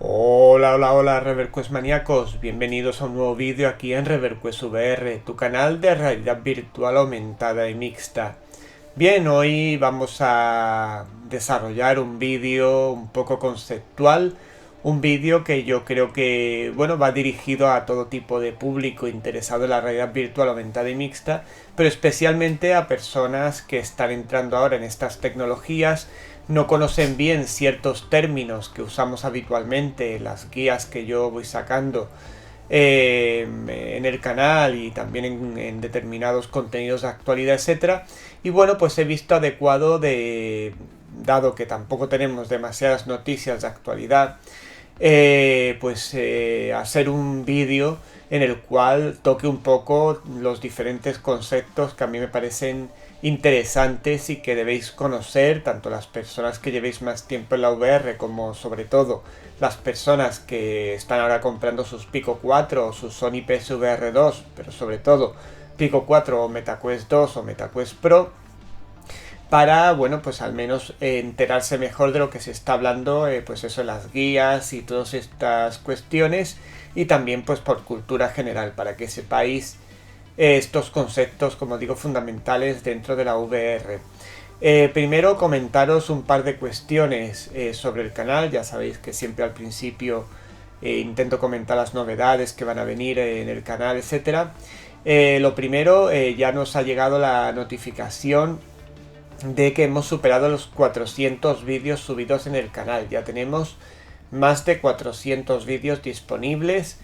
Hola ReverQuest maníacos, bienvenidos a un nuevo vídeo aquí en ReverQuest VR, tu canal de realidad virtual aumentada y mixta. Bien, hoy vamos a desarrollar un vídeo un poco conceptual, un vídeo que yo creo que, bueno, va dirigido a todo tipo de público interesado en la realidad virtual aumentada y mixta, pero especialmente a personas que están entrando ahora en estas tecnologías, no conocen bien ciertos términos que usamos habitualmente en las guías que yo voy sacando en el canal y también en determinados contenidos de actualidad, etcétera. Y bueno, pues he visto adecuado, dado que tampoco tenemos demasiadas noticias de actualidad, hacer un vídeo en el cual toque un poco los diferentes conceptos que a mí me parecen interesantes y que debéis conocer, tanto las personas que llevéis más tiempo en la VR como sobre todo las personas que están ahora comprando sus Pico 4 o sus Sony PSVR 2, pero sobre todo Pico 4 o MetaQuest 2 o MetaQuest Pro, para, bueno, pues al menos enterarse mejor de lo que se está hablando, pues eso, las guías y todas estas cuestiones, y también pues por cultura general, para que sepáis estos conceptos, como digo, fundamentales dentro de la VR. Primero comentaros un par de cuestiones sobre el canal. Ya sabéis que siempre al principio intento comentar las novedades que van a venir en el canal, etcétera. Lo primero, ya nos ha llegado la notificación de que hemos superado los 400 vídeos subidos en el canal. Ya tenemos más de 400 vídeos disponibles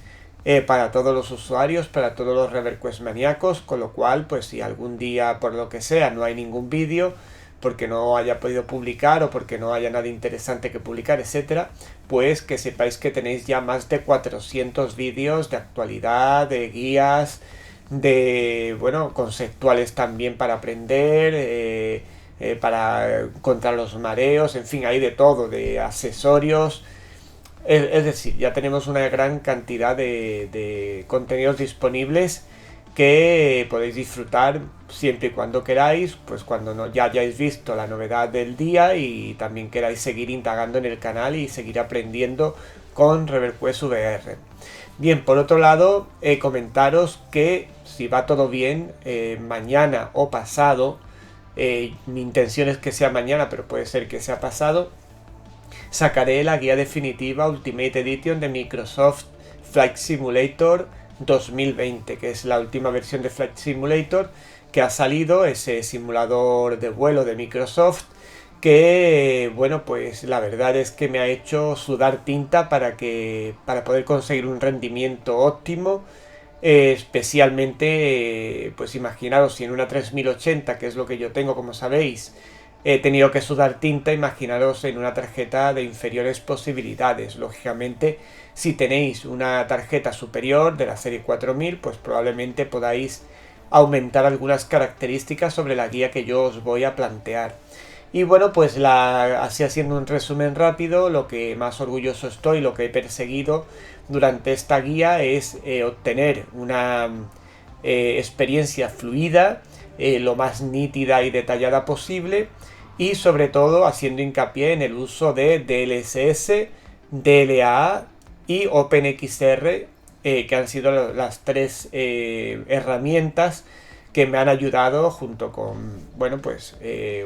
para todos los usuarios, para todos los ReverQuest maníacos, con lo cual, pues si algún día por lo que sea no hay ningún vídeo, porque no haya podido publicar o porque no haya nada interesante que publicar, etcétera, pues que sepáis que tenéis ya más de 400 vídeos de actualidad, de guías, de, bueno, conceptuales también para aprender, para contra los mareos, en fin, hay de todo, de accesorios. Es decir, ya tenemos una gran cantidad de contenidos disponibles que podéis disfrutar siempre y cuando queráis, pues cuando no, ya hayáis visto la novedad del día y también queráis seguir indagando en el canal y seguir aprendiendo con ReverQuest VR. Bien, por otro lado, comentaros que si va todo bien, mañana o pasado, mi intención es que sea mañana, pero puede ser que sea pasado, sacaré la guía definitiva Ultimate Edition de Microsoft Flight Simulator 2020, que es la última versión de Flight Simulator que ha salido, ese simulador de vuelo de Microsoft, que, bueno, pues la verdad es que me ha hecho sudar tinta para poder conseguir un rendimiento óptimo, especialmente, pues imaginaros, si en una 3080, que es lo que yo tengo, como sabéis, he tenido que sudar tinta, imaginaros en una tarjeta de inferiores posibilidades. Lógicamente, si tenéis una tarjeta superior de la serie 4000, pues probablemente podáis aumentar algunas características sobre la guía que yo os voy a plantear. Y bueno, pues así haciendo un resumen rápido, lo que más orgulloso estoy, lo que he perseguido durante esta guía es obtener una experiencia fluida, lo más nítida y detallada posible, y sobre todo haciendo hincapié en el uso de DLSS, DLAA y OpenXR, que han sido las tres herramientas que me han ayudado, junto con, bueno, pues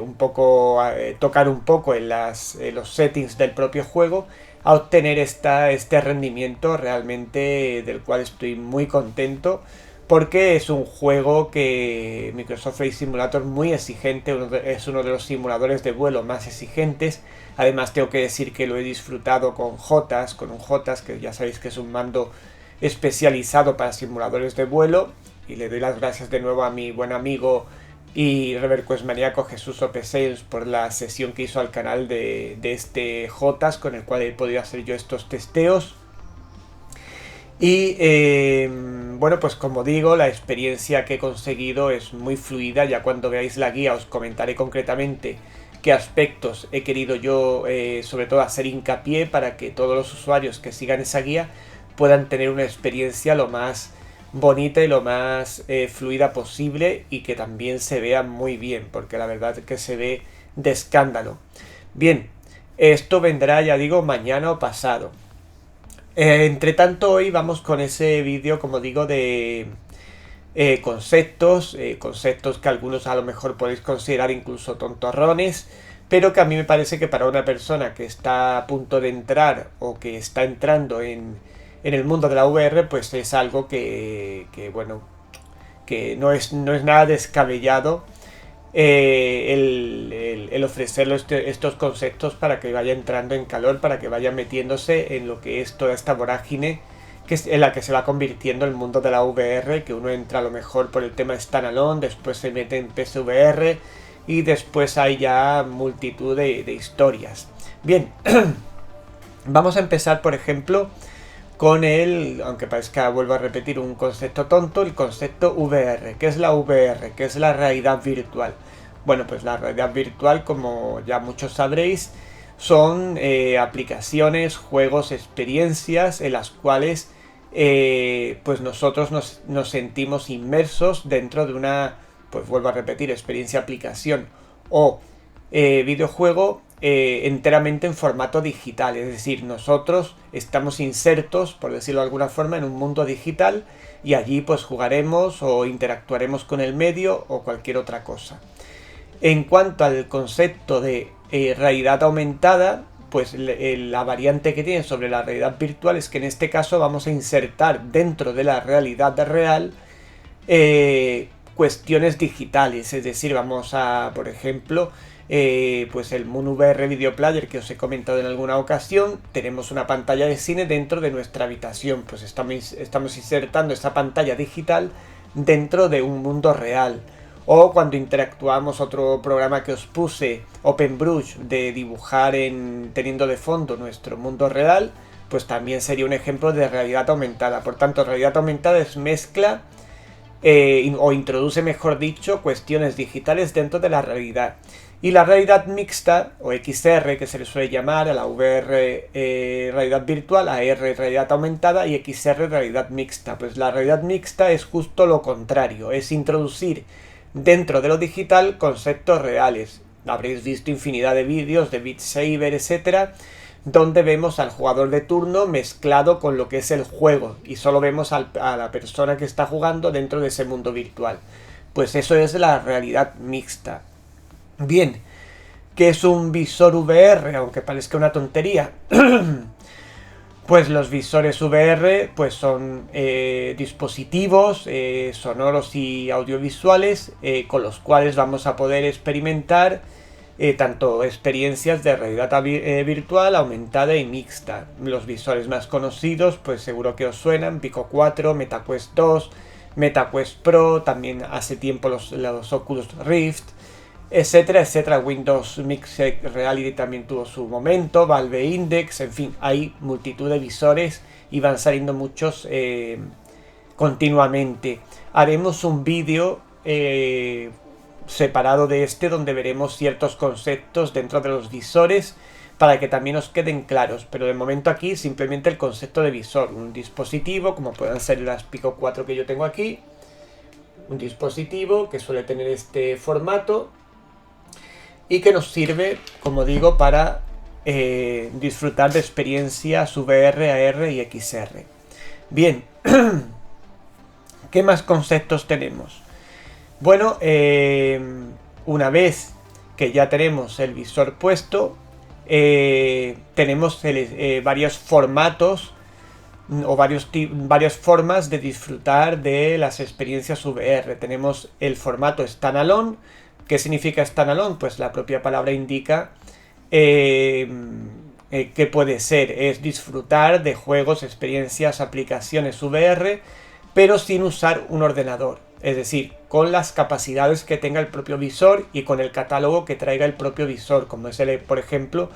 un poco tocar un poco en los settings del propio juego, a obtener este rendimiento realmente del cual estoy muy contento, porque es un juego que Microsoft Flight Simulator muy exigente, es uno de los simuladores de vuelo más exigentes. Además tengo que decir que lo he disfrutado con un JAS, que ya sabéis que es un mando especializado para simuladores de vuelo, y le doy las gracias de nuevo a mi buen amigo y ReverQuest maníaco Jesús Opesales por la sesión que hizo al canal de este JAS, con el cual he podido hacer yo estos testeos. Y bueno, pues como digo, la experiencia que he conseguido es muy fluida. Ya cuando veáis la guía os comentaré concretamente qué aspectos he querido yo, sobre todo, hacer hincapié para que todos los usuarios que sigan esa guía puedan tener una experiencia lo más bonita y lo más fluida posible, y que también se vea muy bien, porque la verdad es que se ve de escándalo. Bien, esto vendrá, ya digo, mañana o pasado. Entre tanto, hoy vamos con ese vídeo, como digo, de conceptos que algunos a lo mejor podéis considerar incluso tontorrones, pero que a mí me parece que para una persona que está a punto de entrar o que está entrando en el mundo de la VR, pues es algo bueno, que no es nada descabellado, el ofrecerle estos conceptos para que vaya entrando en calor, para que vaya metiéndose en lo que es toda esta vorágine que es en la que se va convirtiendo el mundo de la VR, que uno entra a lo mejor por el tema standalone, después se mete en PSVR y después hay ya multitud de historias. Bien, vamos a empezar, por ejemplo, con el, aunque parezca, vuelvo a repetir, un concepto tonto, el concepto VR. ¿Qué es la VR? ¿Qué es la realidad virtual? Bueno, pues la realidad virtual, como ya muchos sabréis, son aplicaciones, juegos, experiencias en las cuales pues nosotros nos sentimos inmersos dentro de una, pues vuelvo a repetir, experiencia, aplicación o videojuego enteramente en formato digital. Es decir, nosotros estamos insertos, por decirlo de alguna forma, en un mundo digital, y allí pues jugaremos o interactuaremos con el medio o cualquier otra cosa. En cuanto al concepto de realidad aumentada, pues la variante que tiene sobre la realidad virtual es que en este caso vamos a insertar dentro de la realidad real cuestiones digitales. Es decir, vamos a, por ejemplo, pues el Moon VR Video Player que os he comentado en alguna ocasión, tenemos una pantalla de cine dentro de nuestra habitación, pues estamos insertando esa pantalla digital dentro de un mundo real. O cuando interactuamos, otro programa que os puse, OpenBrush, de dibujar teniendo de fondo nuestro mundo real, pues también sería un ejemplo de realidad aumentada. Por tanto, realidad aumentada es mezcla o introduce, mejor dicho, cuestiones digitales dentro de la realidad. Y la realidad mixta, o XR, que se le suele llamar a la VR realidad virtual, AR realidad aumentada y XR realidad mixta. Pues la realidad mixta es justo lo contrario, es introducir dentro de lo digital conceptos reales. Habréis visto infinidad de vídeos de Beat Saber, etcétera, donde vemos al jugador de turno mezclado con lo que es el juego y solo vemos a la persona que está jugando dentro de ese mundo virtual. Pues eso es la realidad mixta. Bien, ¿qué es un visor VR? Aunque parezca una tontería. Pues los visores VR pues son dispositivos sonoros y audiovisuales con los cuales vamos a poder experimentar tanto experiencias de realidad virtual, aumentada y mixta. Los visores más conocidos pues seguro que os suenan: Pico 4, MetaQuest 2, MetaQuest Pro, también hace tiempo los Oculus Rift, etcétera, etcétera. Windows Mixed Reality también tuvo su momento, Valve Index, en fin, hay multitud de visores y van saliendo muchos continuamente. Haremos un vídeo separado de este donde veremos ciertos conceptos dentro de los visores para que también os queden claros, pero de momento aquí simplemente el concepto de visor, un dispositivo como puedan ser las Pico 4 que yo tengo aquí, un dispositivo que suele tener este formato y que nos sirve, como digo, para disfrutar de experiencias VR, AR y XR. Bien, ¿qué más conceptos tenemos? Bueno, una vez que ya tenemos el visor puesto, tenemos varios formatos o varias formas de disfrutar de las experiencias VR. Tenemos el formato standalone. ¿Qué significa standalone? Pues la propia palabra indica que puede ser, es disfrutar de juegos, experiencias, aplicaciones VR, pero sin usar un ordenador. Es decir, con las capacidades que tenga el propio visor y con el catálogo que traiga el propio visor, como es por ejemplo,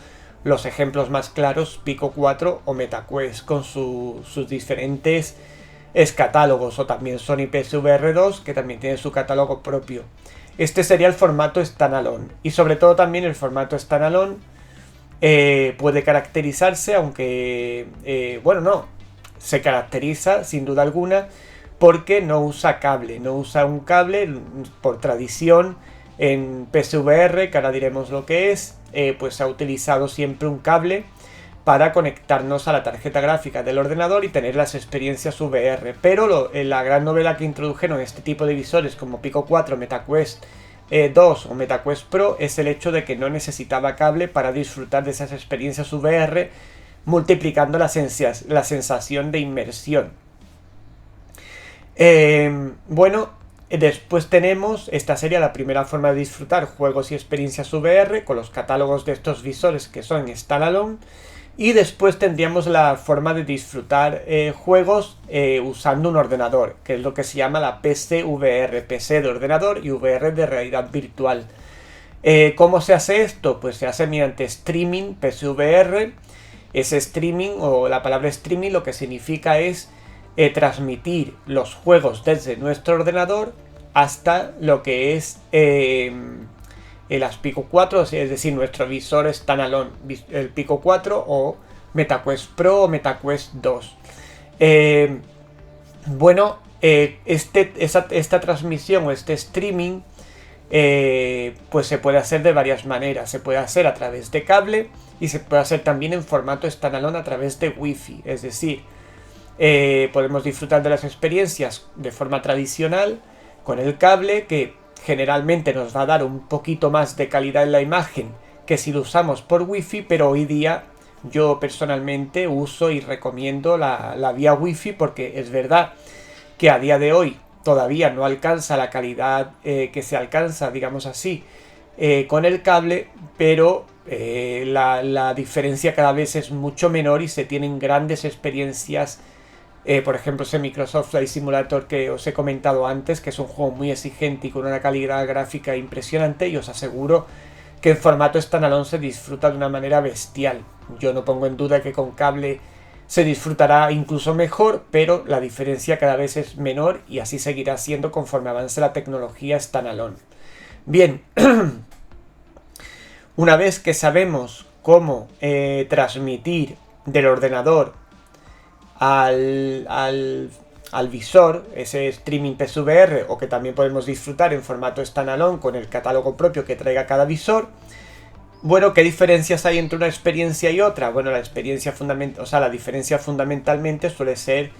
los ejemplos más claros, Pico 4 o MetaQuest, con sus diferentes catálogos, o también Sony PSVR 2, que también tiene su catálogo propio. Este sería el formato standalone. Y sobre todo también el formato standalone puede caracterizarse, aunque, bueno, no, se caracteriza sin duda alguna porque no usa cable, no usa un cable por tradición. En PSVR, que ahora diremos lo que es, pues se ha utilizado siempre un cable para conectarnos a la tarjeta gráfica del ordenador y tener las experiencias VR. Pero la gran novedad que introdujeron este tipo de visores como Pico 4, MetaQuest 2 o MetaQuest Pro es el hecho de que no necesitaba cable para disfrutar de esas experiencias VR, multiplicando la sensación de inmersión. Bueno, después tenemos, esta sería la primera forma de disfrutar juegos y experiencias VR con los catálogos de estos visores que son standalone. Y después tendríamos la forma de disfrutar juegos usando un ordenador, que es lo que se llama la PSVR, PC de ordenador y VR de realidad virtual. ¿Cómo se hace esto? Pues se hace mediante streaming PSVR. Ese streaming, o la palabra streaming, lo que significa es transmitir los juegos desde nuestro ordenador hasta lo que es el Pico 4, es decir, nuestro visor standalone, el Pico 4 o MetaQuest Pro o MetaQuest 2. Bueno, esta transmisión o este streaming pues se puede hacer de varias maneras. Se puede hacer a través de cable y se puede hacer también en formato standalone a través de Wi-Fi. Es decir, podemos disfrutar de las experiencias de forma tradicional con el cable, que generalmente nos va a dar un poquito más de calidad en la imagen que si lo usamos por Wi-Fi, pero hoy día yo personalmente uso y recomiendo la vía Wi-Fi, porque es verdad que a día de hoy todavía no alcanza la calidad que se alcanza, digamos así, con el cable, pero la diferencia cada vez es mucho menor y se tienen grandes experiencias. Por ejemplo, ese Microsoft Flight Simulator que os he comentado antes, que es un juego muy exigente y con una calidad gráfica impresionante, y os aseguro que en formato standalone se disfruta de una manera bestial. Yo no pongo en duda que con cable se disfrutará incluso mejor, pero la diferencia cada vez es menor y así seguirá siendo conforme avance la tecnología standalone. Bien, una vez que sabemos cómo transmitir del ordenador al visor, ese streaming PSVR, o que también podemos disfrutar en formato standalone con el catálogo propio que traiga cada visor. Bueno, ¿qué diferencias hay entre una experiencia y otra? Bueno, la diferencia fundamentalmente suele ser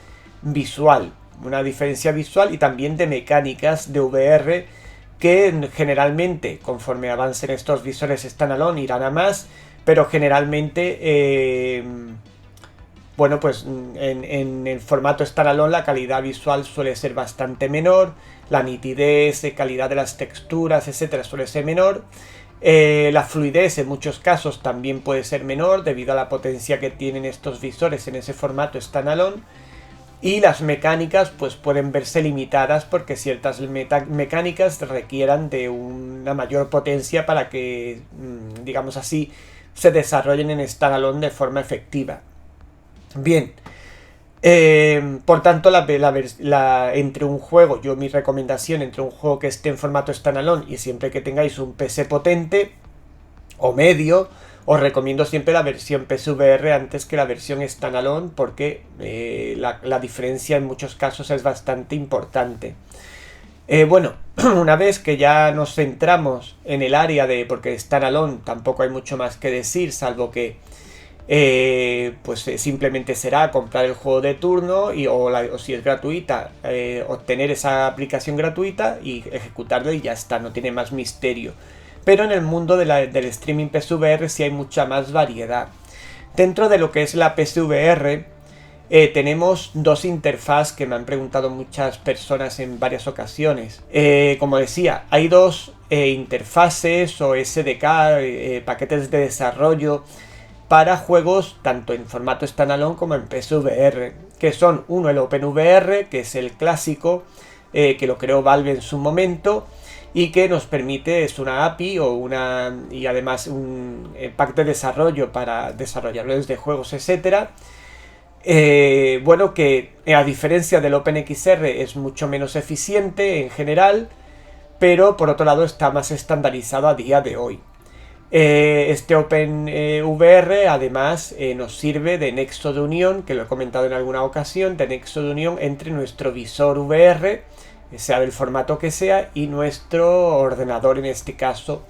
visual, una diferencia visual y también de mecánicas de VR, que generalmente, conforme avancen estos visores standalone, irán a más, pero generalmente bueno, pues en el formato standalone la calidad visual suele ser bastante menor, la nitidez, calidad de las texturas, etcétera, suele ser menor. La fluidez en muchos casos también puede ser menor debido a la potencia que tienen estos visores en ese formato standalone. Y las mecánicas pues pueden verse limitadas porque ciertas mecánicas requieran de una mayor potencia para que, digamos así, se desarrollen en standalone de forma efectiva. Bien, por tanto, entre un juego, mi recomendación entre un juego que esté en formato standalone y siempre que tengáis un PC potente o medio, os recomiendo siempre la versión PSVR antes que la versión standalone, porque la diferencia en muchos casos es bastante importante. Bueno, una vez que ya nos centramos en el área porque standalone tampoco hay mucho más que decir, salvo que pues simplemente será comprar el juego de turno o si es gratuita, obtener esa aplicación gratuita y ejecutarla y ya está, no tiene más misterio. Pero en el mundo del streaming PSVR sí hay mucha más variedad. Dentro de lo que es la PSVR tenemos dos interfaces que me han preguntado muchas personas en varias ocasiones. Como decía, hay dos interfaces o SDK, paquetes de desarrollo para juegos tanto en formato standalone como en PSVR, que son uno, el OpenVR, que es el clásico, que lo creó Valve en su momento y que nos permite, es una API y además un pack de desarrollo para desarrolladores de juegos, etcétera. Bueno, que a diferencia del OpenXR es mucho menos eficiente en general, pero por otro lado está más estandarizado a día de hoy. Este OpenVR además nos sirve de nexo de unión, que lo he comentado en alguna ocasión, de nexo de unión entre nuestro visor VR, sea del formato que sea, y nuestro ordenador en este caso,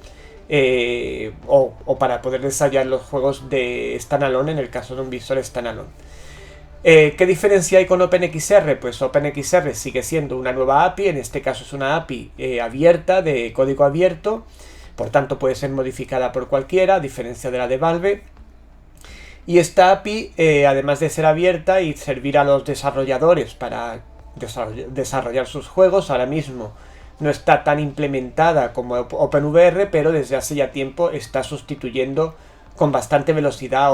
o para poder desarrollar los juegos de standalone en el caso de un visor standalone. ¿Qué diferencia hay con OpenXR? Pues OpenXR sigue siendo una nueva API, en este caso es una API abierta, de código abierto, por tanto puede ser modificada por cualquiera, a diferencia de la de Valve. Y esta API, además de ser abierta y servir a los desarrolladores para desarrollar sus juegos, ahora mismo no está tan implementada como OpenVR, pero desde hace ya tiempo está sustituyendo con bastante velocidad a a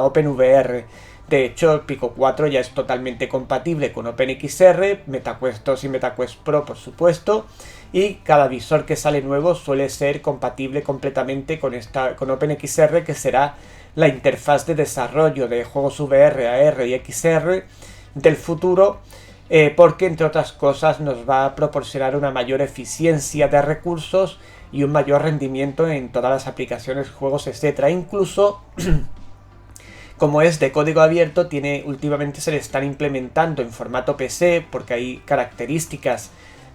OpenVR. De hecho, Pico 4 ya es totalmente compatible con OpenXR, MetaQuest 2 y MetaQuest Pro, por supuesto, y cada visor que sale nuevo suele ser compatible completamente con OpenXR, que será la interfaz de desarrollo de juegos VR, AR y XR del futuro, porque entre otras cosas nos va a proporcionar una mayor eficiencia de recursos y un mayor rendimiento en todas las aplicaciones, juegos, etcétera. Incluso como es de código abierto, últimamente se le están implementando en formato PC, porque hay características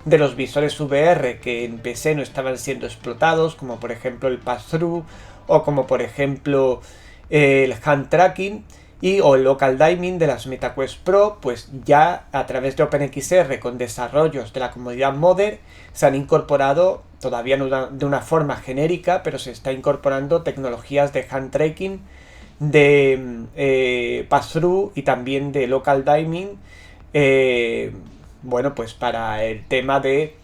de los visores VR que en PC no estaban siendo explotados, como por ejemplo el pass-through, o como por ejemplo el hand tracking, o el local dimming de las MetaQuest Pro. Pues ya a través de OpenXR, con desarrollos de la comunidad modder, se han incorporado, todavía no de una forma genérica, pero se está incorporando tecnologías de hand tracking, de pass-through y también de local dimming, bueno, pues para el tema de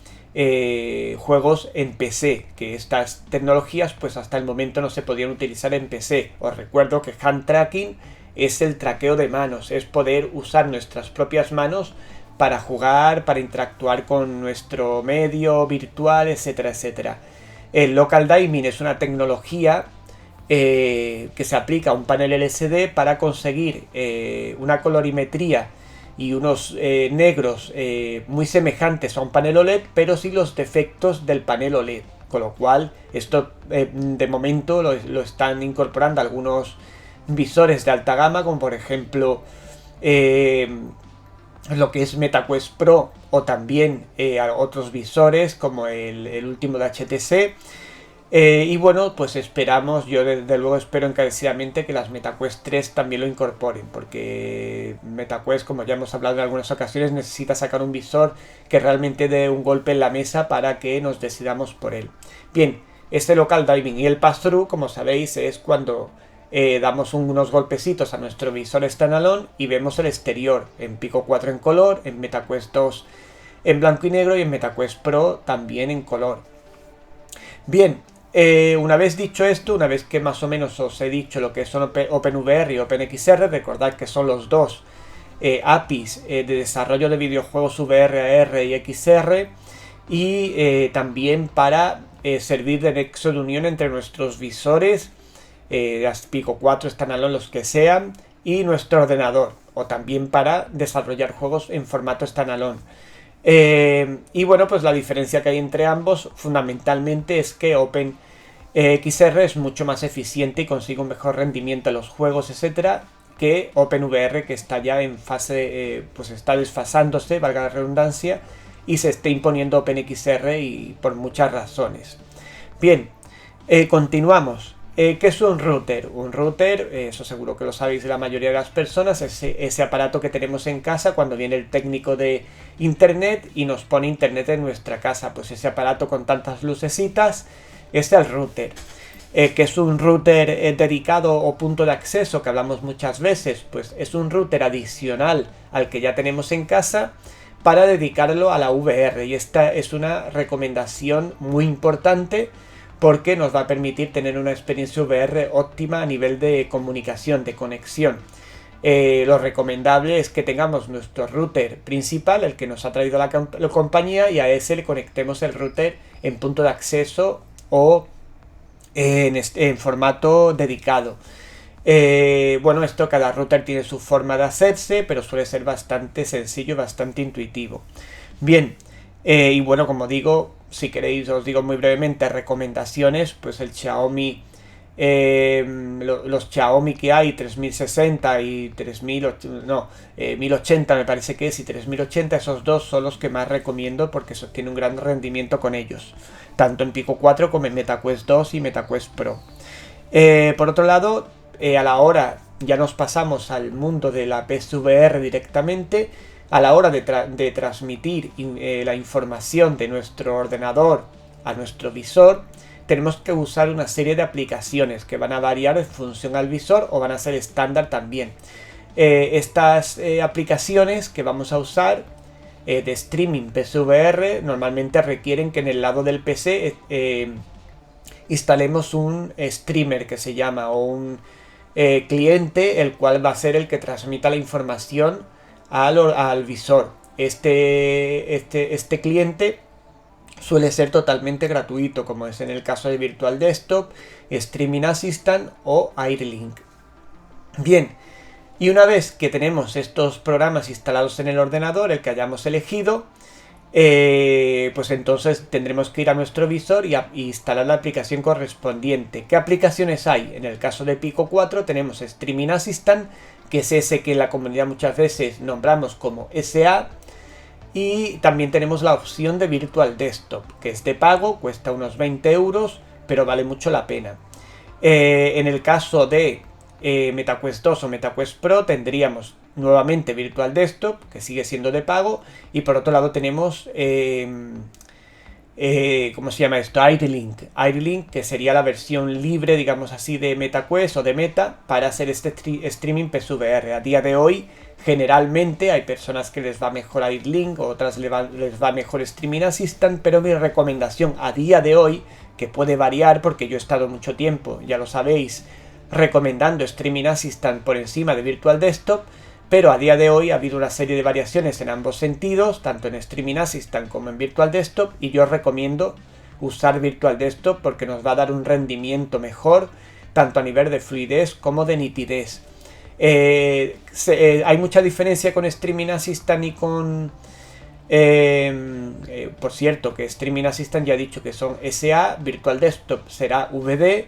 juegos en PC, que estas tecnologías pues hasta el momento no se podían utilizar en PC. Os recuerdo que hand tracking es el traqueo de manos, es poder usar nuestras propias manos para jugar, para interactuar con nuestro medio virtual, etcétera, etcétera. El local dimming es una tecnología que se aplica a un panel LCD para conseguir una colorimetría y unos negros muy semejantes a un panel OLED, pero sin los defectos del panel OLED. Con lo cual, esto de momento lo están incorporando algunos visores de alta gama, como por ejemplo lo que es MetaQuest Pro, o también otros visores como el último de HTC. Y bueno, pues esperamos, yo desde luego espero encarecidamente que las MetaQuest 3 también lo incorporen, porque MetaQuest, como ya hemos hablado en algunas ocasiones, necesita sacar un visor que realmente dé un golpe en la mesa para que nos decidamos por él. Bien, este local dimming y el pass-through, como sabéis, es cuando damos unos golpecitos a nuestro visor standalone y vemos el exterior en Pico 4 en color, en MetaQuest 2 en blanco y negro y en MetaQuest Pro también en color. Bien, una vez dicho esto, una vez que más o menos os he dicho lo que son OpenVR y OpenXR, recordad que son los dos APIs de desarrollo de videojuegos VR, AR y XR, y también para servir de nexo de unión entre nuestros visores, las Pico 4 standalone, los que sean, y nuestro ordenador, o también para desarrollar juegos en formato standalone. Y bueno, pues la diferencia que hay entre ambos fundamentalmente es que OpenXR es mucho más eficiente y consigue un mejor rendimiento en los juegos, etcétera, que OpenVR, que está ya en fase, pues está desfasándose, valga la redundancia, y se está imponiendo OpenXR, y por muchas razones. Bien, continuamos. ¿Qué es un router? Un router, eso seguro que lo sabéis la mayoría de las personas, es ese aparato que tenemos en casa cuando viene el técnico de internet y nos pone internet en nuestra casa. Pues ese aparato con tantas lucecitas es el router. ¿Qué es un router dedicado o punto de acceso, que hablamos muchas veces? Pues es un router adicional al que ya tenemos en casa para dedicarlo a la VR, y esta es una recomendación muy importante, porque nos va a permitir tener una experiencia VR óptima a nivel de comunicación, de conexión. Lo recomendable es que tengamos nuestro router principal, el que nos ha traído la compañía, y a ese le conectemos el router en punto de acceso o en formato dedicado. Bueno, cada router tiene su forma de hacerse, pero suele ser bastante sencillo y bastante intuitivo. Bien, y bueno, como digo, si queréis os digo muy brevemente recomendaciones, pues el Xiaomi, los Xiaomi que hay, 3060 y 1080 me parece que es, y 3080, esos dos son los que más recomiendo porque eso tiene un gran rendimiento con ellos, tanto en Pico 4 como en MetaQuest 2 y MetaQuest Pro. Por otro lado, a la hora, ya nos pasamos al mundo de la PSVR directamente, a la hora de transmitir la información de nuestro ordenador a nuestro visor, tenemos que usar una serie de aplicaciones que van a variar en función al visor o van a ser estándar también. Estas aplicaciones que vamos a usar de streaming PSVR normalmente requieren que en el lado del PC instalemos un streamer que se llama, o un cliente, el cual va a ser el que transmita la información al visor. Este cliente suele ser totalmente gratuito, como es en el caso de Virtual Desktop, Streaming Assistant o Airlink. Bien, y una vez que tenemos estos programas instalados en el ordenador, el que hayamos elegido, pues entonces tendremos que ir a nuestro visor y instalar la aplicación correspondiente. ¿Qué aplicaciones hay? En el caso de Pico 4 tenemos Streaming Assistant, que es ese que en la comunidad muchas veces nombramos como SA, y también tenemos la opción de Virtual Desktop, que es de pago, cuesta unos 20 euros, pero vale mucho la pena. En el caso de MetaQuest 2 o MetaQuest Pro tendríamos nuevamente Virtual Desktop, que sigue siendo de pago, y por otro lado tenemos ¿cómo se llama esto? Airlink, que sería la versión libre, digamos así, de MetaQuest o de Meta para hacer este streaming PSVR. A día de hoy, generalmente hay personas que les va mejor Airlink, otras les va mejor Streaming Assistant, pero mi recomendación a día de hoy, que puede variar porque yo he estado mucho tiempo, ya lo sabéis, recomendando Streaming Assistant por encima de Virtual Desktop, pero a día de hoy ha habido una serie de variaciones en ambos sentidos, tanto en Streaming Assistant como en Virtual Desktop, y yo recomiendo usar Virtual Desktop porque nos va a dar un rendimiento mejor, tanto a nivel de fluidez como de nitidez. Hay mucha diferencia con Streaming Assistant y con... por cierto, que Streaming Assistant ya he dicho que son SA, Virtual Desktop será VD,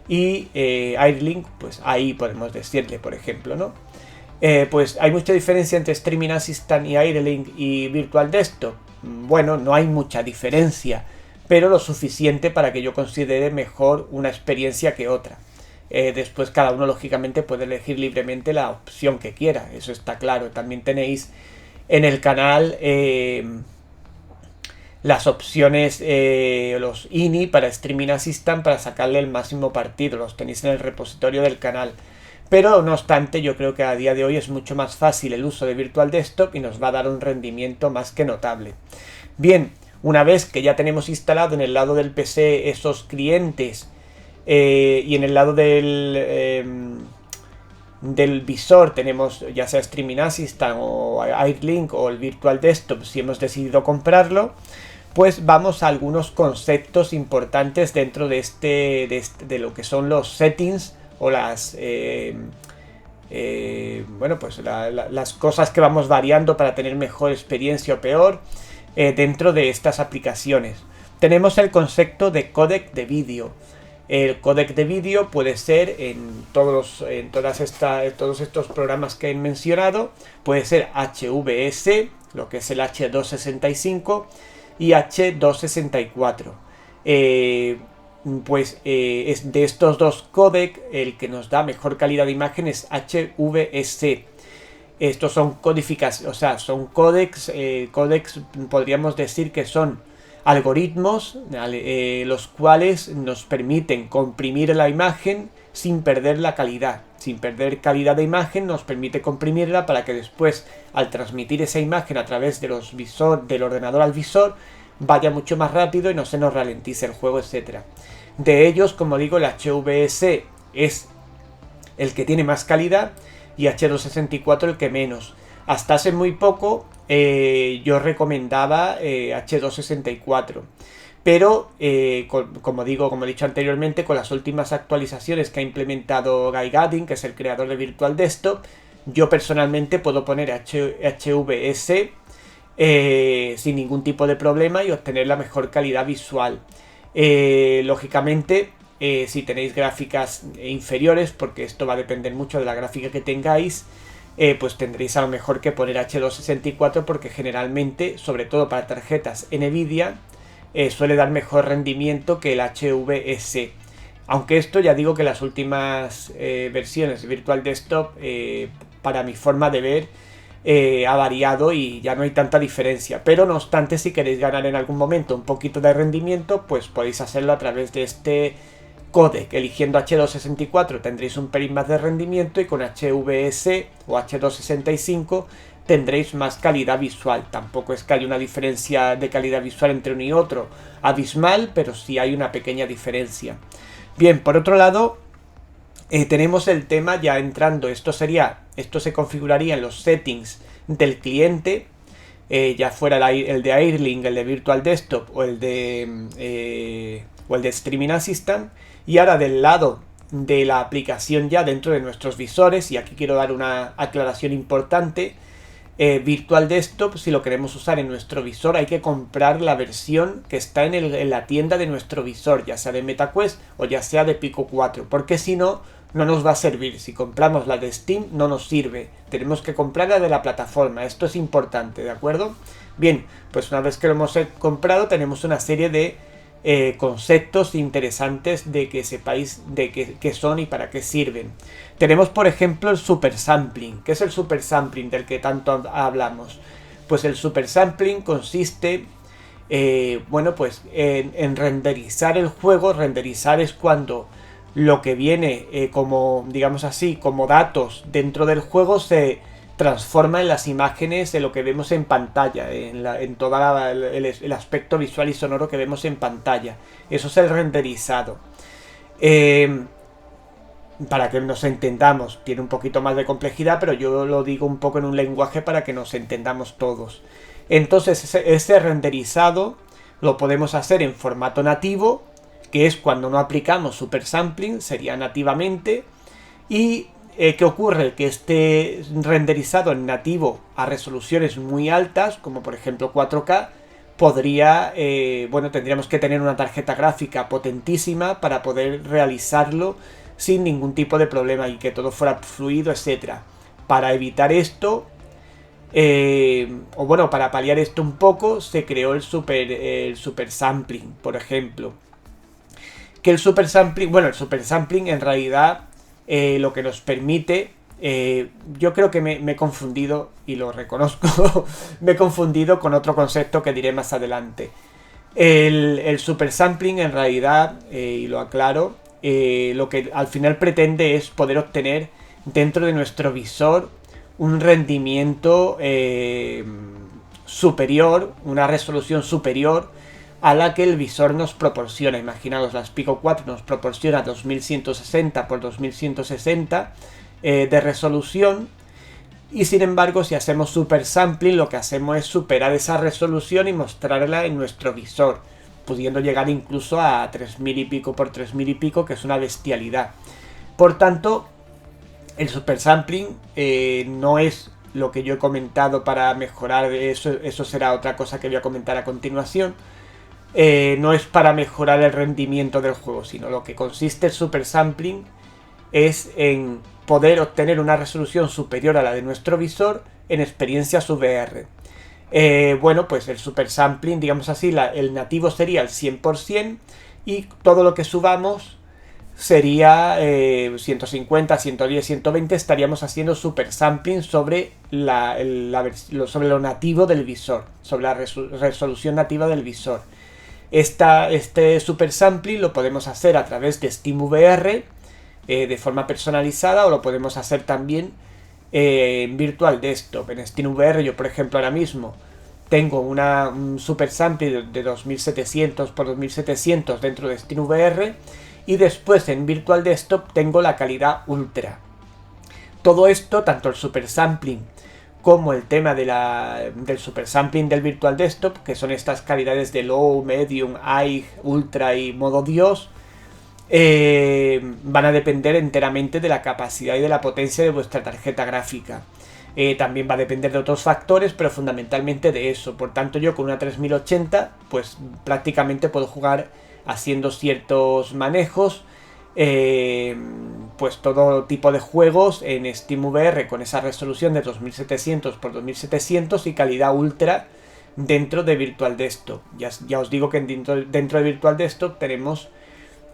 y Airlink, pues ahí podemos decirle, por ejemplo, ¿no? Pues hay mucha diferencia entre Streaming Assistant y Airlink y Virtual Desktop. Bueno, no hay mucha diferencia, pero lo suficiente para que yo considere mejor una experiencia que otra. Después cada uno lógicamente puede elegir libremente la opción que quiera, eso está claro. También tenéis en el canal las opciones, los INI para Streaming Assistant para sacarle el máximo partido, los tenéis en el repositorio del canal. Pero no obstante, yo creo que a día de hoy es mucho más fácil el uso de Virtual Desktop y nos va a dar un rendimiento más que notable. Bien, una vez que ya tenemos instalado en el lado del PC esos clientes y en el lado del visor tenemos ya sea Streaming Assistant o Airlink o el Virtual Desktop si hemos decidido comprarlo, pues vamos a algunos conceptos importantes dentro de lo que son los settings o las bueno, pues las cosas que vamos variando para tener mejor experiencia o peor dentro de estas aplicaciones. Tenemos el concepto de códec de vídeo. El códec de vídeo puede ser en todos estos programas que he mencionado, puede ser HVS, lo que es el H265 y H264. Pues es de estos dos códecs el que nos da mejor calidad de imagen es HVS. Estos son codificaciones, o sea, son códecs, podríamos decir que son algoritmos, los cuales nos permiten comprimir la imagen sin perder la calidad. Sin perder calidad de imagen nos permite comprimirla para que después, al transmitir esa imagen a través de los del ordenador al visor, vaya mucho más rápido y no se nos ralentice el juego, etc. De ellos, como digo, el HVS es el que tiene más calidad y H264 el que menos. Hasta hace muy poco yo recomendaba H264, pero como he dicho anteriormente, con las últimas actualizaciones que ha implementado Guy Gadding, que es el creador de Virtual Desktop, yo personalmente puedo poner HVS sin ningún tipo de problema y obtener la mejor calidad visual. Lógicamente, si tenéis gráficas inferiores, porque esto va a depender mucho de la gráfica que tengáis, pues tendréis a lo mejor que poner H264, porque generalmente, sobre todo para tarjetas Nvidia, suele dar mejor rendimiento que el HVS. Aunque esto ya digo que las últimas versiones de Virtual Desktop, para mi forma de ver, ha variado y ya no hay tanta diferencia. Pero no obstante, si queréis ganar en algún momento un poquito de rendimiento, pues podéis hacerlo a través de este codec. Eligiendo H264 tendréis un pelín más de rendimiento, y con HVS o H265 tendréis más calidad visual. Tampoco es que haya una diferencia de calidad visual entre uno y otro abismal, pero sí hay una pequeña diferencia. Bien, por otro lado, tenemos el tema ya entrando. Esto se configuraría en los settings del cliente, ya fuera el de Airlink, el de Virtual Desktop o el de Streaming Assistant. Y ahora del lado de la aplicación, ya dentro de nuestros visores, y aquí quiero dar una aclaración importante, Virtual Desktop, si lo queremos usar en nuestro visor, hay que comprar la versión que está en la tienda de nuestro visor, ya sea de MetaQuest o ya sea de Pico 4, porque si no, no nos va a servir. Si compramos la de Steam, no nos sirve. Tenemos que comprar la de la plataforma. Esto es importante, ¿de acuerdo? Bien, pues una vez que lo hemos comprado, tenemos una serie de conceptos interesantes de que sepáis de qué son y para qué sirven. Tenemos, por ejemplo, el super sampling. ¿Qué es el super sampling del que tanto hablamos? Pues el super sampling consiste en renderizar el juego. Renderizar es cuando lo que viene como, digamos así, como datos dentro del juego se transforma en las imágenes de lo que vemos en pantalla, en todo el aspecto visual y sonoro que vemos en pantalla. Eso es el renderizado. Para que nos entendamos, tiene un poquito más de complejidad, pero yo lo digo un poco en un lenguaje para que nos entendamos todos. Entonces ese renderizado lo podemos hacer en formato nativo, que es cuando no aplicamos super sampling, sería nativamente. Y ¿qué ocurre? Que esté renderizado en nativo a resoluciones muy altas, como por ejemplo 4K, tendríamos que tener una tarjeta gráfica potentísima para poder realizarlo sin ningún tipo de problema y que todo fuera fluido, etcétera. Para evitar esto, para paliar esto un poco, se creó el super sampling, por ejemplo. Que el super sampling en realidad lo que nos permite, yo creo que me he confundido, y lo reconozco, me he confundido con otro concepto que diré más adelante. El super sampling en realidad, y lo aclaro, lo que al final pretende es poder obtener dentro de nuestro visor un rendimiento superior, una resolución superior a la que el visor nos proporciona. Imaginaos, las Pico 4 nos proporciona 2160 x 2160 de resolución, y sin embargo, si hacemos super sampling, lo que hacemos es superar esa resolución y mostrarla en nuestro visor, pudiendo llegar incluso a 3000 y pico por 3000 y pico, que es una bestialidad. Por tanto, el super sampling no es lo que yo he comentado para mejorar eso será otra cosa que voy a comentar a continuación. No es para mejorar el rendimiento del juego, sino lo que consiste el super sampling es en poder obtener una resolución superior a la de nuestro visor en experiencias VR. Pues el super sampling, digamos así, el nativo sería el 100%, y todo lo que subamos sería 150, 110, 120, estaríamos haciendo super sampling sobre sobre lo nativo del visor, sobre la resolución nativa del visor. Este super sampling lo podemos hacer a través de SteamVR de forma personalizada, o lo podemos hacer también en Virtual Desktop. En SteamVR yo, por ejemplo, ahora mismo tengo un super sampling de 2700 x 2700 dentro de SteamVR, y después en Virtual Desktop tengo la calidad ultra. Todo esto, tanto el super sampling como el tema del super sampling del Virtual Desktop, que son estas calidades de low, medium, high, ultra y modo Dios, van a depender enteramente de la capacidad y de la potencia de vuestra tarjeta gráfica. También va a depender de otros factores, pero fundamentalmente de eso. Por tanto, yo con una 3080 pues prácticamente puedo jugar haciendo ciertos manejos, pues todo tipo de juegos en SteamVR con esa resolución de 2700 x 2700 y calidad ultra dentro de Virtual Desktop. Ya os digo que dentro de Virtual Desktop tenemos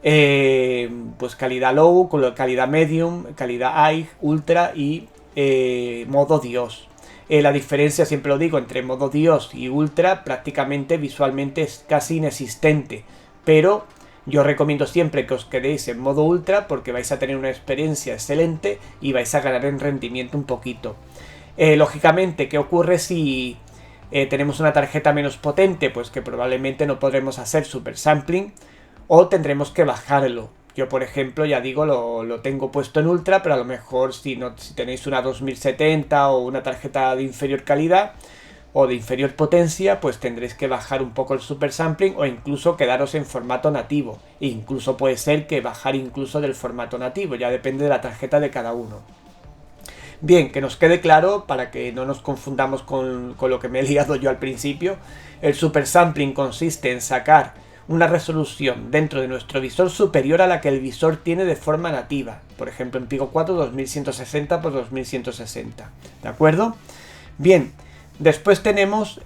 pues calidad low, calidad medium, calidad high, ultra y modo Dios. La diferencia, siempre lo digo, entre modo Dios y ultra prácticamente visualmente es casi inexistente, pero yo recomiendo siempre que os quedéis en modo ultra porque vais a tener una experiencia excelente y vais a ganar en rendimiento un poquito. Lógicamente, ¿qué ocurre si tenemos una tarjeta menos potente? Pues que probablemente no podremos hacer super sampling o tendremos que bajarlo. Yo, por ejemplo, ya digo, lo tengo puesto en ultra, pero a lo mejor si tenéis una 2070 o una tarjeta de inferior calidad o de inferior potencia, pues tendréis que bajar un poco el super sampling o incluso quedaros en formato nativo. E incluso puede ser que bajar incluso del formato nativo, ya depende de la tarjeta de cada uno. Bien, que nos quede claro, para que no nos confundamos con lo que me he liado yo al principio, el super sampling consiste en sacar una resolución dentro de nuestro visor superior a la que el visor tiene de forma nativa. Por ejemplo, en Pico 4 2160 x 2160. ¿De acuerdo? Bien, después tenemos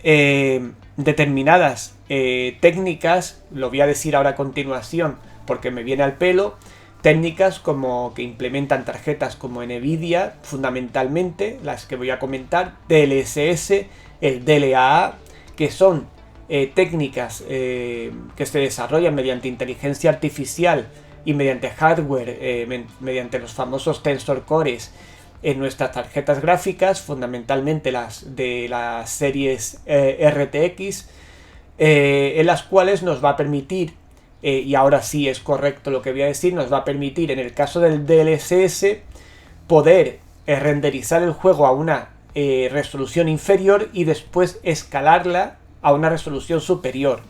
determinadas técnicas, lo voy a decir ahora a continuación porque me viene al pelo, técnicas como que implementan tarjetas como Nvidia, fundamentalmente, las que voy a comentar, DLSS, el DLAA, que son técnicas que se desarrollan mediante inteligencia artificial y mediante hardware, mediante los famosos Tensor Cores en nuestras tarjetas gráficas, fundamentalmente las de las series RTX, en las cuales nos va a permitir, y ahora sí es correcto lo que voy a decir, nos va a permitir en el caso del DLSS poder renderizar el juego a una resolución inferior y después escalarla a una resolución superior.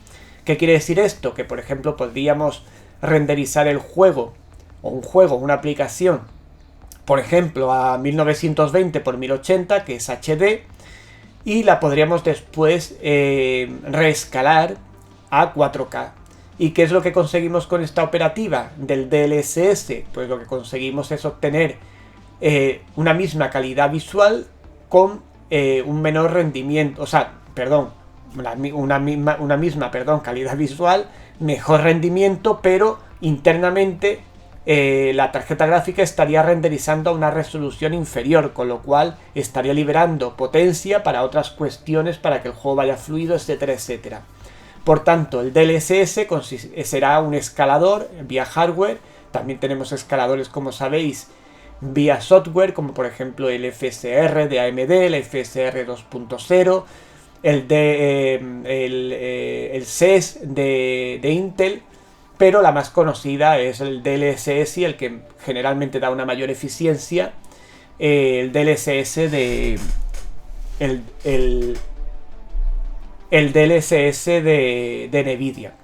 ¿Qué quiere decir esto? Que por ejemplo podríamos renderizar el juego o una aplicación, por ejemplo a 1920 x 1080, que es HD, y la podríamos después reescalar a 4K. ¿Y qué es lo que conseguimos con esta operativa del DLSS? Pues lo que conseguimos es obtener una misma calidad visual con un menor rendimiento, una misma calidad visual, mejor rendimiento, pero internamente la tarjeta gráfica estaría renderizando a una resolución inferior, con lo cual estaría liberando potencia para otras cuestiones, para que el juego vaya fluido, etcétera, etcétera. Por tanto, el DLSS será un escalador vía hardware. También tenemos escaladores, como sabéis, vía software, como por ejemplo el FSR de AMD, el FSR 2.0, el CES de Intel, pero la más conocida es el DLSS y el que generalmente da una mayor eficiencia, el DLSS de Nvidia.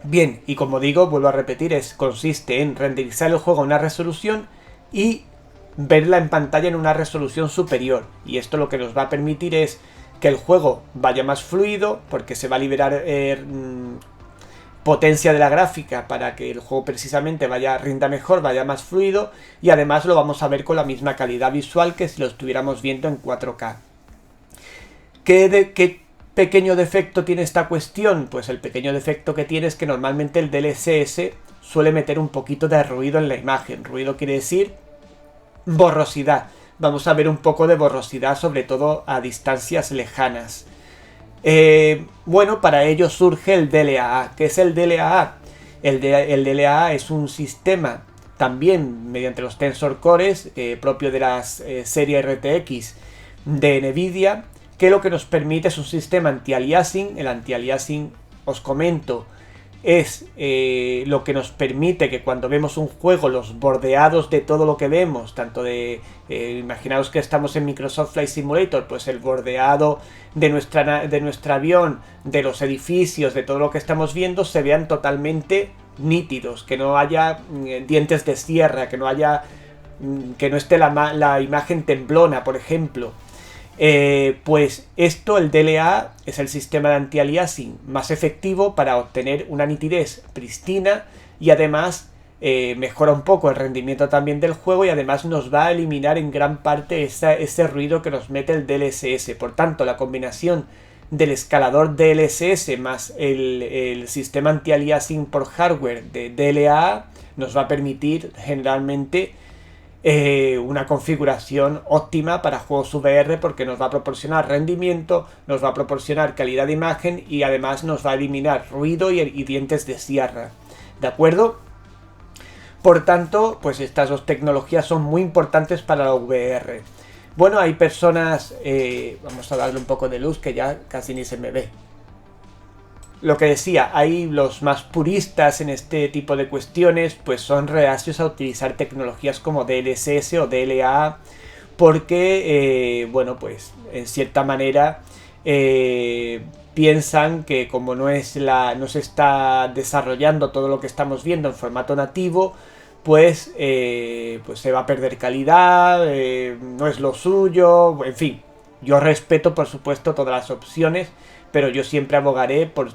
Bien, y como digo, vuelvo a repetir, consiste en renderizar el juego a una resolución y verla en pantalla en una resolución superior. Y esto lo que nos va a permitir es que el juego vaya más fluido, porque se va a liberar potencia de la gráfica para que el juego precisamente rinda mejor, vaya más fluido, y además lo vamos a ver con la misma calidad visual que si lo estuviéramos viendo en 4K. ¿Qué pequeño defecto tiene esta cuestión? Pues el pequeño defecto que tiene es que normalmente el DLSS suele meter un poquito de ruido en la imagen. Ruido quiere decir borrosidad. Vamos a ver un poco de borrosidad, sobre todo a distancias lejanas. Bueno, para ello surge el DLAA. ¿Qué es el DLAA? El DLAA es un sistema también mediante los Tensor Cores, propio de las series RTX de Nvidia, que lo que nos permite es un sistema anti-aliasing. El anti-aliasing, os comento, es lo que nos permite que cuando vemos un juego, los bordeados de todo lo que vemos, tanto imaginaos que estamos en Microsoft Flight Simulator, pues el bordeado de nuestro avión, de los edificios, de todo lo que estamos viendo, se vean totalmente nítidos, que no haya dientes de sierra, que no esté la imagen temblona, por ejemplo. Pues esto, el DLA, es el sistema de anti-aliasing más efectivo para obtener una nitidez pristina y además mejora un poco el rendimiento también del juego y además nos va a eliminar en gran parte ese ruido que nos mete el DLSS. Por tanto, la combinación del escalador DLSS más el sistema anti-aliasing por hardware de DLA nos va a permitir generalmente una configuración óptima para juegos VR, porque nos va a proporcionar rendimiento, nos va a proporcionar calidad de imagen y además nos va a eliminar ruido y dientes de sierra. ¿De acuerdo? Por tanto, pues estas dos tecnologías son muy importantes para la VR. Bueno, hay personas... vamos a darle un poco de luz que ya casi ni se me ve. Lo que decía, hay los más puristas en este tipo de cuestiones, pues son reacios a utilizar tecnologías como DLSS o DLA, porque, bueno, pues en cierta manera piensan que como no se está desarrollando todo lo que estamos viendo en formato nativo, pues se va a perder calidad, no es lo suyo, en fin. Yo respeto, por supuesto, todas las opciones, pero yo siempre abogaré por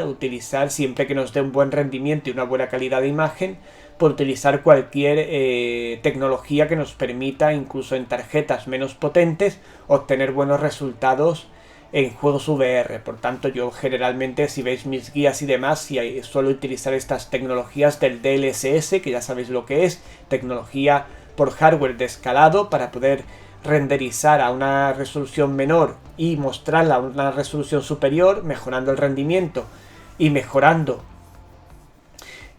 utilizar, siempre que nos dé un buen rendimiento y una buena calidad de imagen, por utilizar cualquier tecnología que nos permita, incluso en tarjetas menos potentes, obtener buenos resultados en juegos VR. Por tanto, yo generalmente, si veis mis guías y demás, suelo utilizar estas tecnologías del DLSS, que ya sabéis lo que es, tecnología por hardware de escalado para poder renderizar a una resolución menor y mostrarla a una resolución superior, mejorando el rendimiento y mejorando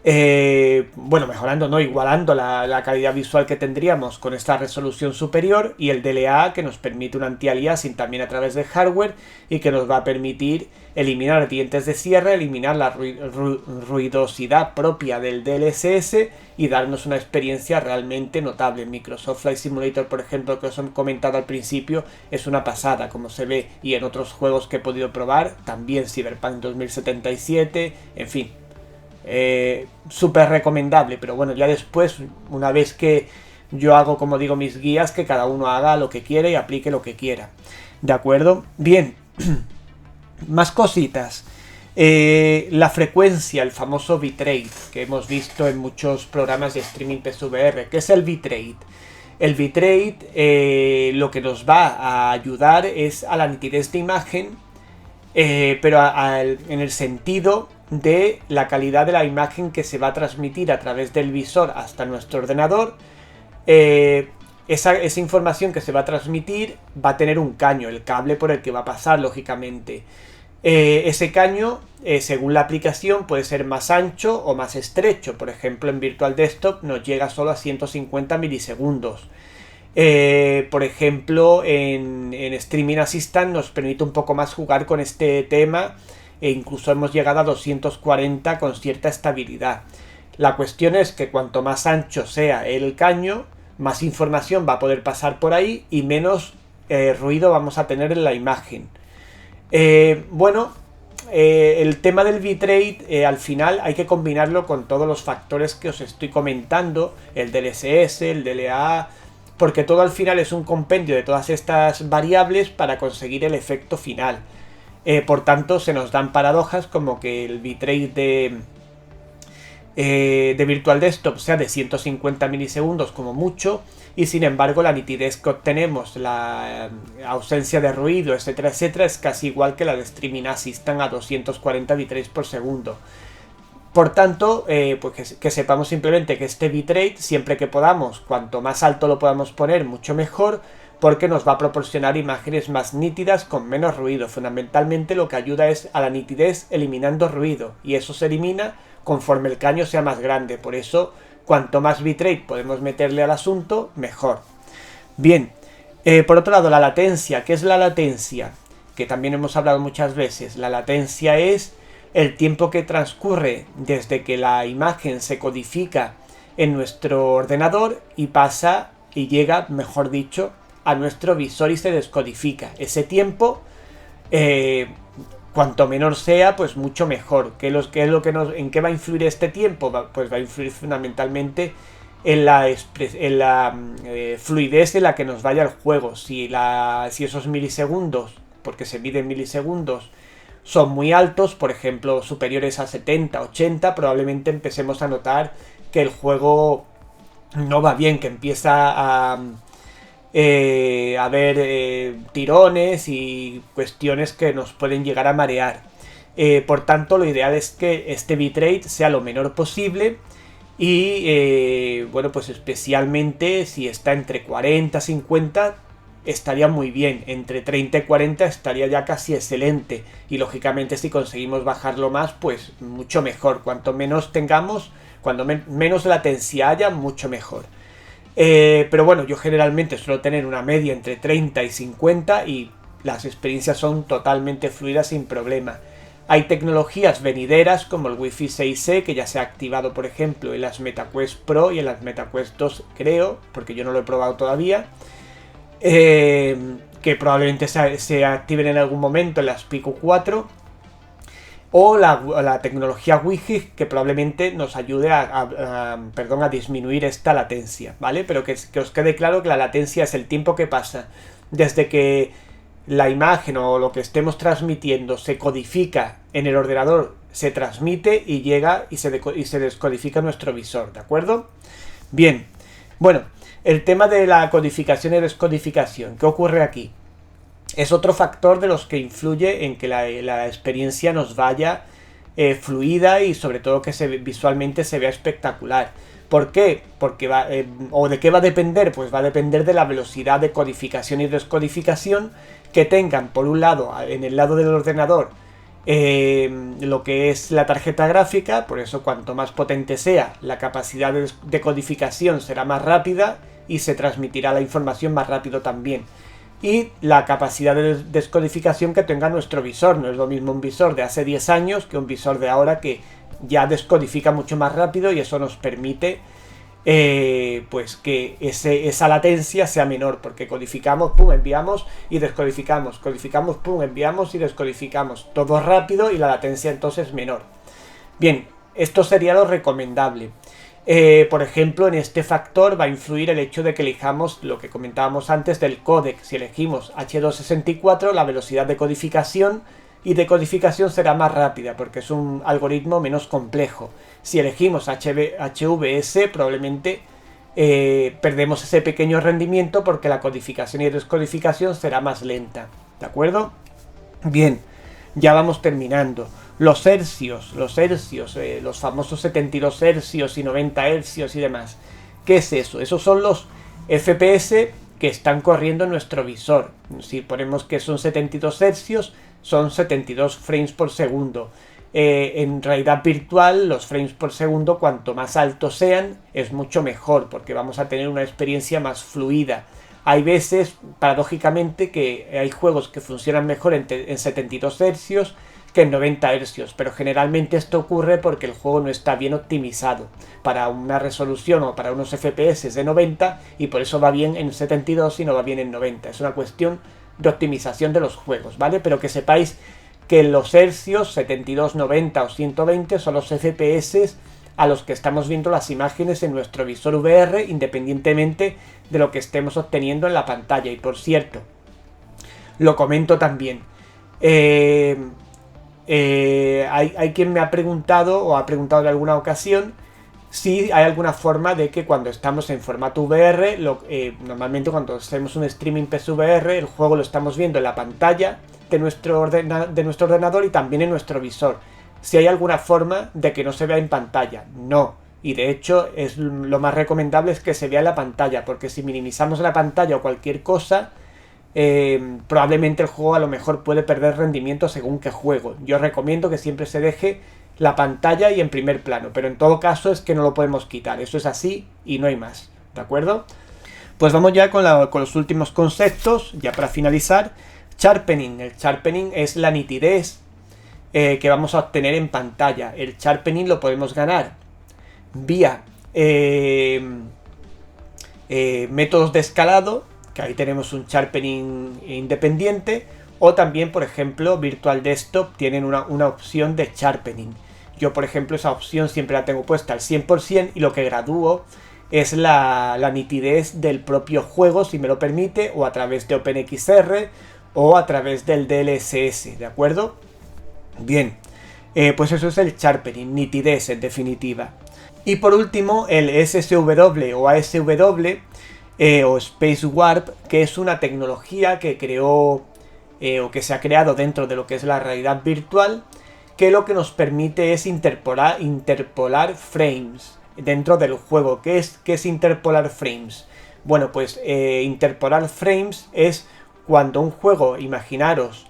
mejorando, no, igualando la calidad visual que tendríamos con esta resolución superior, y el DLA, que nos permite un anti-aliasing también a través de hardware y que nos va a permitir eliminar dientes de sierra, eliminar la ruidosidad propia del DLSS y darnos una experiencia realmente notable. Microsoft Flight Simulator, por ejemplo, que os he comentado al principio, es una pasada, como se ve, y en otros juegos que he podido probar, también Cyberpunk 2077, en fin. Súper recomendable, pero bueno, ya después, una vez que yo hago, como digo, mis guías, que cada uno haga lo que quiere y aplique lo que quiera. ¿De acuerdo? Bien, más cositas. La frecuencia, el famoso bitrate, que hemos visto en muchos programas de streaming PSVR. ¿Qué es el bitrate? El bitrate lo que nos va a ayudar es a la nitidez de imagen, pero en el sentido de la calidad de la imagen que se va a transmitir a través del visor hasta nuestro ordenador. Esa información que se va a transmitir va a tener un caño, el cable por el que va a pasar, lógicamente. Ese caño, según la aplicación, puede ser más ancho o más estrecho. Por ejemplo, en Virtual Desktop nos llega solo a 150 milisegundos. Por ejemplo, en Streaming Assistant nos permite un poco más jugar con este tema, e incluso hemos llegado a 240 con cierta estabilidad. La cuestión es que cuanto más ancho sea el caño, más información va a poder pasar por ahí y menos ruido vamos a tener en la imagen. El tema del bitrate al final hay que combinarlo con todos los factores que os estoy comentando, el DLSS, el DLA, porque todo al final es un compendio de todas estas variables para conseguir el efecto final. Por tanto, se nos dan paradojas como que el bitrate de Virtual Desktop sea de 150 milisegundos como mucho, y sin embargo la nitidez que obtenemos, la ausencia de ruido, etcétera, etcétera, es casi igual que la de Streaming Assistant a 240 bitrates por segundo. Por tanto, pues que sepamos simplemente que este bitrate, siempre que podamos, cuanto más alto lo podamos poner, mucho mejor, porque nos va a proporcionar imágenes más nítidas con menos ruido. Fundamentalmente lo que ayuda es a la nitidez eliminando ruido, y eso se elimina conforme el caño sea más grande. Por eso, cuanto más bitrate podemos meterle al asunto, mejor. Bien, por otro lado, la latencia. ¿Qué es la latencia? Que también hemos hablado muchas veces. La latencia es el tiempo que transcurre desde que la imagen se codifica en nuestro ordenador y pasa y llega, mejor dicho, a nuestro visor y se descodifica. Ese tiempo, cuanto menor sea, pues mucho mejor. ¿En qué va a influir este tiempo? Pues va a influir fundamentalmente fluidez en la que nos vaya el juego. Si esos milisegundos, porque se mide en milisegundos, son muy altos, por ejemplo superiores a 70, 80, probablemente empecemos a notar que el juego no va bien, que empieza a haber tirones y cuestiones que nos pueden llegar a marear. Por tanto, lo ideal es que este bitrate sea lo menor posible y bueno, pues especialmente si está entre 40 y 50 estaría muy bien, entre 30 y 40 estaría ya casi excelente, y lógicamente si conseguimos bajarlo más, pues mucho mejor. Cuanto menos tengamos, cuando menos latencia haya, mucho mejor. Pero bueno, yo generalmente suelo tener una media entre 30 y 50 y las experiencias son totalmente fluidas sin problema. Hay tecnologías venideras como el Wi-Fi 6E, que ya se ha activado, por ejemplo, en las MetaQuest Pro y en las MetaQuest 2, creo, porque yo no lo he probado todavía, que probablemente se activen en algún momento en las Pico 4, o la tecnología Wi-Fi, que probablemente nos ayude a disminuir esta latencia, ¿vale? Pero que os quede claro que la latencia es el tiempo que pasa desde que la imagen o lo que estemos transmitiendo se codifica en el ordenador, se transmite y llega y se descodifica nuestro visor, ¿de acuerdo? Bien, bueno, el tema de la codificación y descodificación, ¿qué ocurre aquí? Es otro factor de los que influye en que la experiencia nos vaya fluida y sobre todo que visualmente se vea espectacular. ¿Por qué? Porque ¿o de qué va a depender? Pues va a depender de la velocidad de codificación y descodificación que tengan, por un lado, en el lado del ordenador, lo que es la tarjeta gráfica. Por eso cuanto más potente sea, la capacidad de codificación será más rápida y se transmitirá la información más rápido también. Y la capacidad de descodificación que tenga nuestro visor. No es lo mismo un visor de hace 10 años que un visor de ahora, que ya descodifica mucho más rápido, y eso nos permite pues que esa latencia sea menor, porque codificamos, pum, enviamos y descodificamos, codificamos, pum, enviamos y descodificamos, todo rápido y la latencia entonces es menor. Bien, esto sería lo recomendable. Por ejemplo, en este factor va a influir el hecho de que elijamos lo que comentábamos antes del códec. Si elegimos H264, la velocidad de codificación y decodificación será más rápida, porque es un algoritmo menos complejo. Si elegimos HVS, probablemente perdemos ese pequeño rendimiento porque la codificación y descodificación será más lenta, ¿de acuerdo? Bien, ya vamos terminando. Los hercios, los famosos 72 hercios y 90 hercios y demás. ¿Qué es eso? Esos son los FPS que están corriendo en nuestro visor. Si ponemos que son 72 hercios, son 72 frames por segundo. En realidad virtual, los frames por segundo, cuanto más altos sean, es mucho mejor, porque vamos a tener una experiencia más fluida. Hay veces, paradójicamente, que hay juegos que funcionan mejor en 72 hercios que en 90 hercios, pero generalmente esto ocurre porque el juego no está bien optimizado para una resolución o para unos FPS de 90, y por eso va bien en 72 y no va bien en 90. Es una cuestión de optimización de los juegos, ¿vale? Pero que sepáis que los hercios 72, 90 o 120 son los FPS a los que estamos viendo las imágenes en nuestro visor VR, independientemente de lo que estemos obteniendo en la pantalla. Y por cierto, lo comento también, hay quien me ha preguntado, o ha preguntado en alguna ocasión, si hay alguna forma de que cuando estamos en formato VR, normalmente cuando hacemos un streaming PSVR, el juego lo estamos viendo en la pantalla de nuestro ordenador y también en nuestro visor. Si hay alguna forma de que no se vea en pantalla. No. Y de hecho lo más recomendable es que se vea en la pantalla, porque si minimizamos la pantalla o cualquier cosa, probablemente el juego a lo mejor puede perder rendimiento según qué juego. Yo recomiendo que siempre se deje la pantalla y en primer plano, pero en todo caso es que no lo podemos quitar. Eso es así y no hay más, ¿de acuerdo? Pues vamos ya con los últimos conceptos, ya para finalizar. Sharpening. El sharpening es la nitidez que vamos a obtener en pantalla. El sharpening lo podemos ganar vía métodos de escalado, que ahí tenemos un sharpening independiente, o también, por ejemplo, Virtual Desktop tienen una opción de sharpening. Yo, por ejemplo, esa opción siempre la tengo puesta al 100%, y lo que gradúo es la nitidez del propio juego, si me lo permite, o a través de OpenXR o a través del DLSS, ¿de acuerdo? Bien, pues eso es el sharpening, nitidez en definitiva. Y por último, el SSW o ASW o Space Warp, que es una tecnología que creó o que se ha creado dentro de lo que es la realidad virtual, que lo que nos permite es interpolar frames dentro del juego. ¿Qué es interpolar frames? Bueno, pues interpolar frames es cuando un juego, imaginaros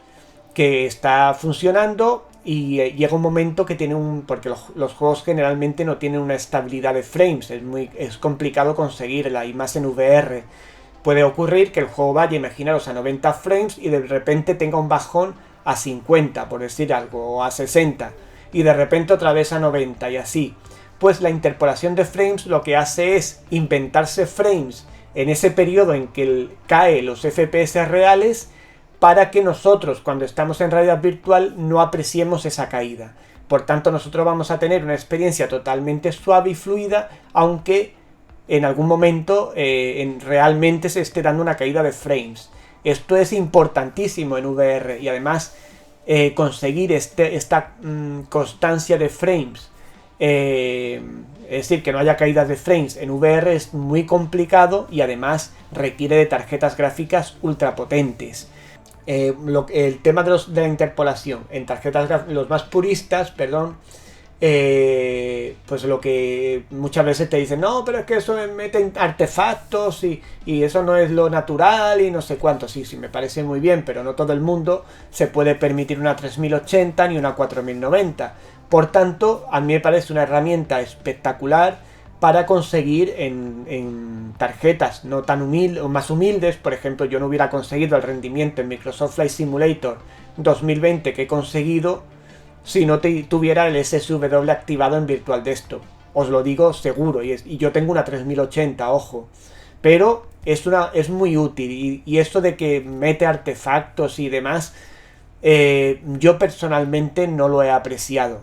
que está funcionando y llega un momento que tiene porque los juegos generalmente no tienen una estabilidad de frames, es complicado conseguirla, y más en VR. Puede ocurrir que el juego vaya, imaginaros, a 90 frames y de repente tenga un bajón a 50, por decir algo, o a 60, y de repente otra vez a 90 y así. Pues la interpolación de frames lo que hace es inventarse frames en ese periodo en que cae los FPS reales, para que nosotros, cuando estamos en realidad virtual, no apreciemos esa caída. Por tanto, nosotros vamos a tener una experiencia totalmente suave y fluida, aunque en algún momento realmente se esté dando una caída de frames. Esto es importantísimo en VR, y además conseguir esta constancia de frames, es decir, que no haya caídas de frames en VR, es muy complicado y además requiere de tarjetas gráficas ultra potentes. El tema de la interpolación en tarjetas gráficas, los más puristas, perdón, pues lo que muchas veces te dicen, no, pero es que eso meten artefactos y eso no es lo natural y no sé cuánto. Sí, me parece muy bien, pero no todo el mundo se puede permitir una 3080 ni una 4090. Por tanto, a mí me parece una herramienta espectacular para conseguir en tarjetas no tan humildes o más humildes. Por ejemplo, yo no hubiera conseguido el rendimiento en Microsoft Flight Simulator 2020 que he conseguido si no tuviera el SSW activado en Virtual Desktop. Os lo digo seguro, y yo tengo una 3080, ojo. Pero es muy útil, y esto de que mete artefactos y demás, yo personalmente no lo he apreciado.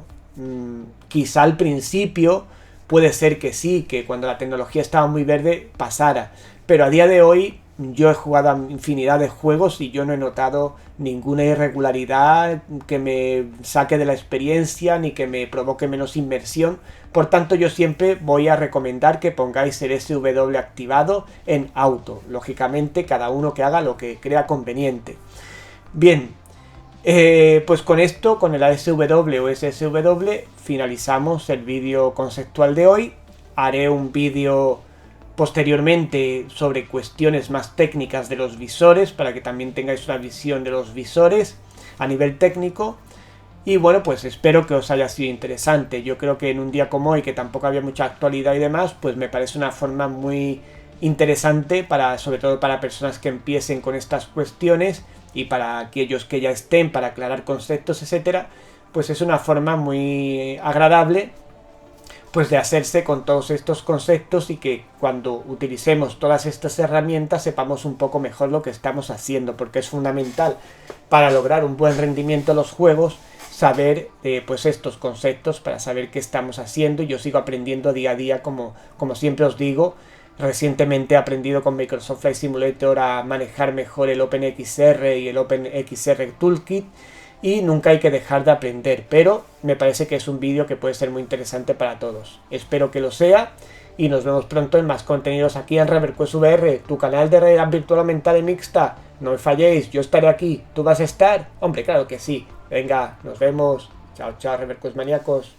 Quizá al principio puede ser que sí, que cuando la tecnología estaba muy verde pasara, pero a día de hoy yo he jugado a infinidad de juegos y yo no he notado ninguna irregularidad que me saque de la experiencia ni que me provoque menos inmersión. Por tanto, yo siempre voy a recomendar que pongáis el SW activado en auto. Lógicamente, cada uno que haga lo que crea conveniente. Bien, pues con esto, con el ASW o SSW, finalizamos el vídeo conceptual de hoy. Haré un vídeo posteriormente sobre cuestiones más técnicas de los visores, para que también tengáis una visión de los visores a nivel técnico. Y bueno, pues espero que os haya sido interesante. Yo creo que en un día como hoy, que tampoco había mucha actualidad y demás, pues me parece una forma muy interesante, sobre todo para personas que empiecen con estas cuestiones, y para aquellos que ya estén, para aclarar conceptos, etcétera. Pues es una forma muy agradable, pues de hacerse con todos estos conceptos, y que cuando utilicemos todas estas herramientas sepamos un poco mejor lo que estamos haciendo, porque es fundamental para lograr un buen rendimiento en los juegos saber pues estos conceptos, para saber qué estamos haciendo. Yo sigo aprendiendo día a día, como siempre os digo. Recientemente he aprendido con Microsoft Flight Simulator a manejar mejor el OpenXR y el OpenXR Toolkit, y nunca hay que dejar de aprender, pero me parece que es un vídeo que puede ser muy interesante para todos. Espero que lo sea, y nos vemos pronto en más contenidos aquí en ReverQuest VR, tu canal de realidad virtual aumentada y mixta. No me falléis, yo estaré aquí. ¿Tú vas a estar? Hombre, claro que sí. Venga, nos vemos. Chao, chao, ReverQuest maníacos.